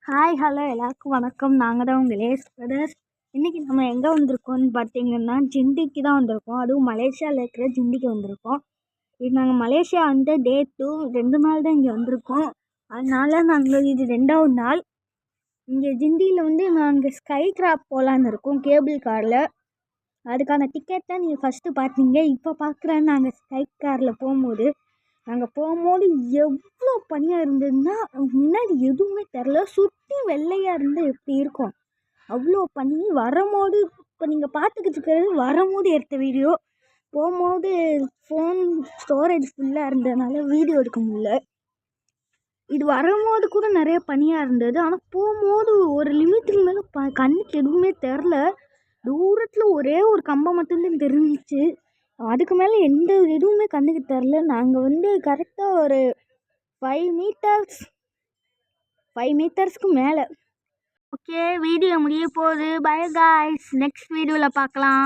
Hi hello எல்லாருக்கும் வணக்கம். நாங்கள் தான் உங்கள் லேஸ் பிரதர்ஸ். இன்றைக்கி நம்ம எங்கே வந்திருக்கோம்னு பார்த்தீங்கன்னா ஜிண்டிக்கு தான் வந்திருக்கோம். அதுவும் மலேசியாவில் இருக்கிற ஜிண்டிக்கு வந்திருக்கோம். இது நாங்கள் மலேசியா வந்து டே 2 2 நாள் தான் இங்கே வந்திருக்கோம். அதனால் நாங்கள் இது 2வது நாள். இங்கே ஜிண்டியில் வந்து நாங்கள் ஸ்கை கிராப் போகலான்னு இருக்கோம் கேபிள் காரில். அதுக்கான டிக்கெட் தான் நீங்கள் ஃபஸ்ட்டு பார்த்தீங்க. இப்போ பார்க்குறேன் நாங்கள் ஸ்கை காரில் போகும்போது எவ்வளோ பனியாக இருந்ததுன்னா முன்னாடி எதுவுமே தெரில. சுற்றி வெள்ளையாக இருந்தால் எப்படி இருக்கும் அவ்வளோ பனி. வரும்போது இப்போ நீங்கள் பார்த்துக்கிட்டு இருக்கிறது வரும்போது எடுத்த வீடியோ. போகும்போது ஃபோன் ஸ்டோரேஜ் ஃபுல்லாக இருந்ததுனால வீடியோ எடுக்க முடியல. இது வரும்போது கூட நிறைய பனியாக இருந்தது. ஆனால் போகும்போது ஒரு லிமிட்டுக்கு மேலே கண்ணுக்கு எதுவுமே தெரில. தூரத்தில் ஒரே ஒரு கம்பம் மட்டும்தான் தெரிஞ்சிச்சு. அதுக்கு மேலே எந்த எதுவுமே கண்ணுக்கு தெரில. நாங்கள் வந்து கரெக்டாக ஒரு 5 மீட்டர்ஸ்க்கு மேலே. ஓகே, வீடியோ முடிய போகுது. பை காய்ஸ், நெக்ஸ்ட் வீடியோவில் பார்க்கலாம்.